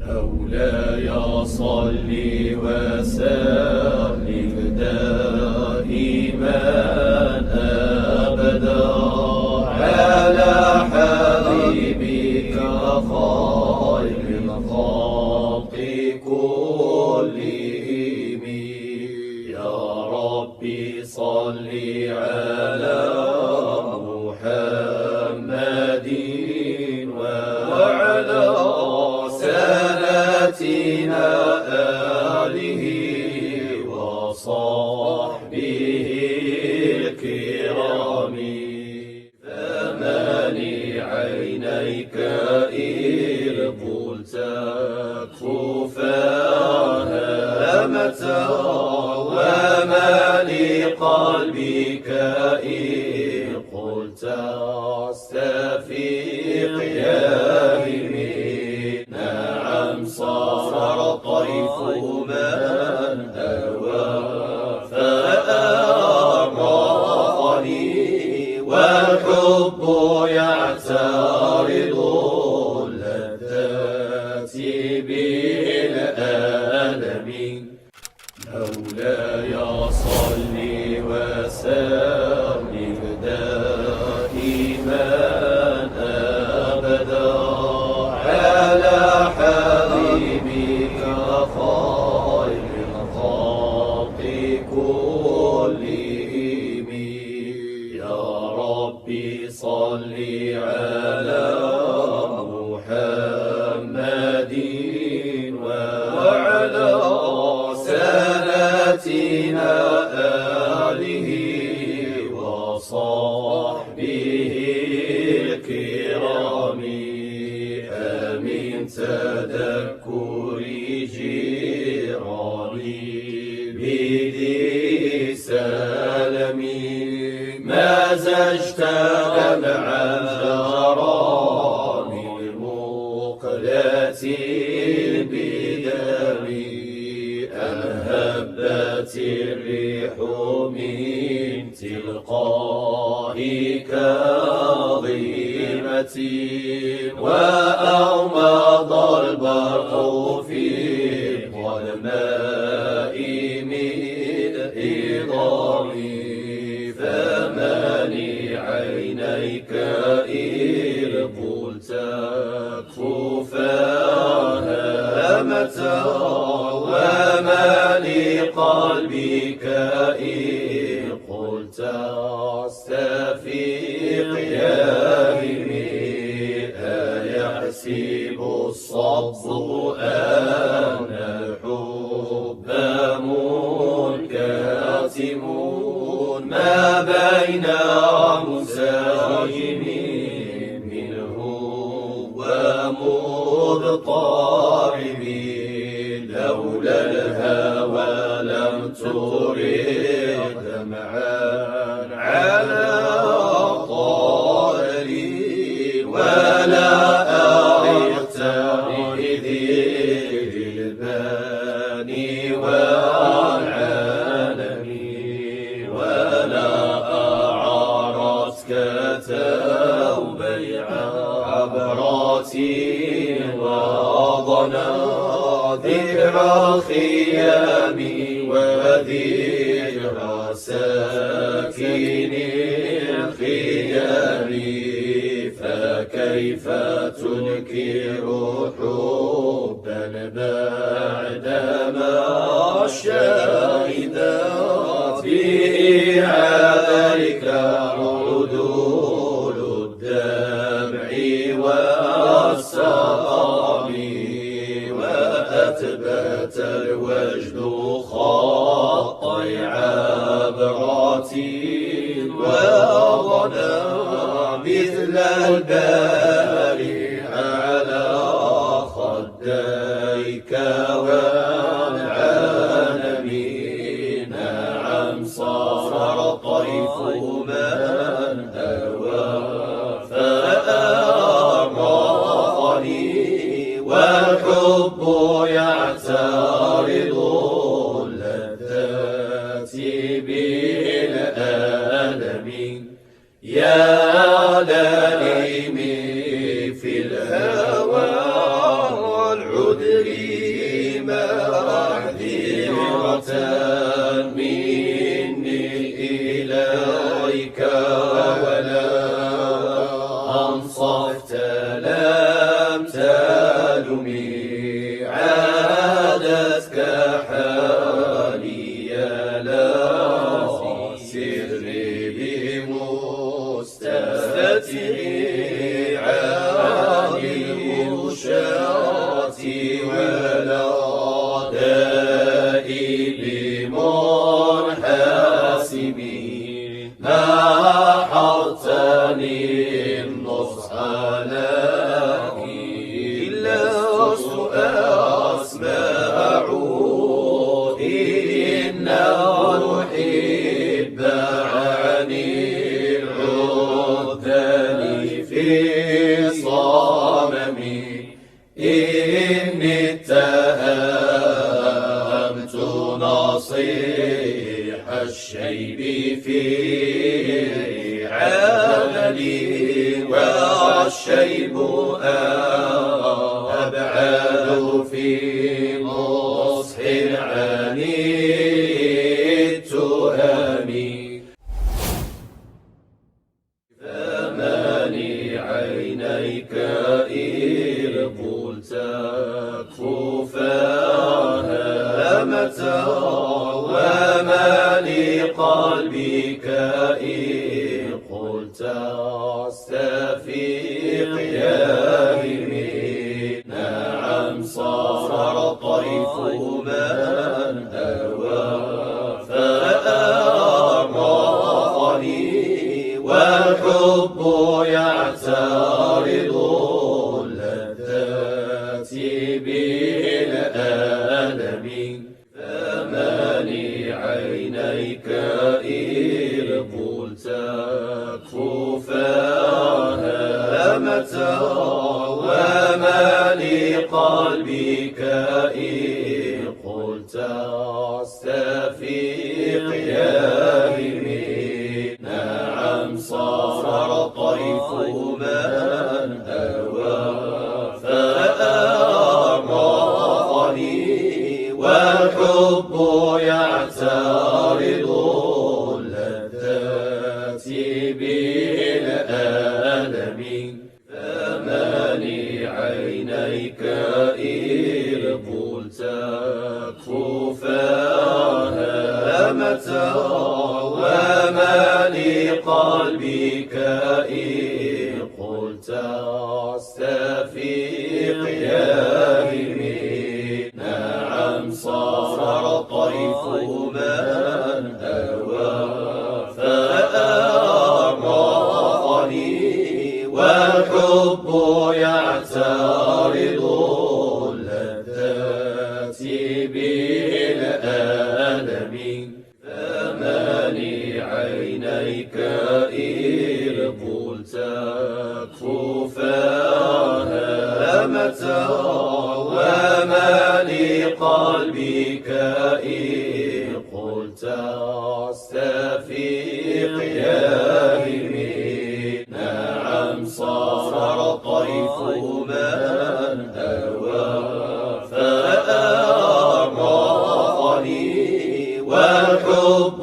مولاي صل وسلم دائما أبدا على حبيبك خير الخلق كلهم. يا ربي صل على محمد وعلى سادتنا آله وصحبه الكرام. فما لعينيك إذ قلت كفاها متى، وما لقلبك إذ قلت استفيق يا همي. نعم صار طيف من أهوى فأراني، والحب يعترض اللذات بالألم. مولاي صل وسلم دائما أبدا على حبيبك خير الخلق كلهم. يا ربي صل على محمد وعلى سادتنا آله وصحبه الكرام. من تذكر جيراني بذي سلم ما زجت دمعا جرى من مقلة بدم. أم هبت الريح من تلقاء كظيمة، وأغمض البرق في الظلماء من إضام. فما لعينيك إذ قلت كفاها متى، وما لقلبك إذ قلت استفيق يا همي. أيحسب الصب أن الحب منكتم ما بين مساجم منه ومضطرب. لولا الهوى لم ترد دمعا على طاري، ولا أردت بذكر الباني والعالم، ولا أعارتك توبيع عبرات وضنا ذكرى الخيام وذكرى ساكن الخيام. فكيف تنكر حبا بعدما شهدت به عليك عدول الدمع والسقام. وأثبت الوجد خطي عبرات وظنا مثل الباري على خديك والعالم. نعم صار طيف من أهوى فأراني، والحب يعترض اللذات بالألم. يا لئيمي في الهوى والعذر تعالمي عادتك حالي لا سري بمستتري عن المشاة ولا دائي بمنحسبي نحرتني النصح لك لست أسمع إن المحب عن العذل في صمم إني اتهمت نصيح الشيب في عملي والشيب أبعد في نصح عن التهم فمالي عينيك إذ قلت كفاها متى وما لقلبك إذ قلت استفيق يا همي نعم صار طيف من أوى فأرضني والحب يعترض اللذات بالألم فمالي عينيك إذ قلت كفاها متى وما لقلبك إذ قلت استفيق يا همي نعم صار طيف من أوى فأرضني والحب يعترض اللذات بالألم فمالي عينيك إذ قلت كفاها متى وما لقلبك إذ قلت استفيق يا همي نعم صار طيف من أوى فأرضني والحب يعترض اللذات بالألم فمالي عينيك إذ قلت كفاها متى وما لقلبك إذ قلت استفيق يا همي نعم صار طيف من أوى فأرضني والحب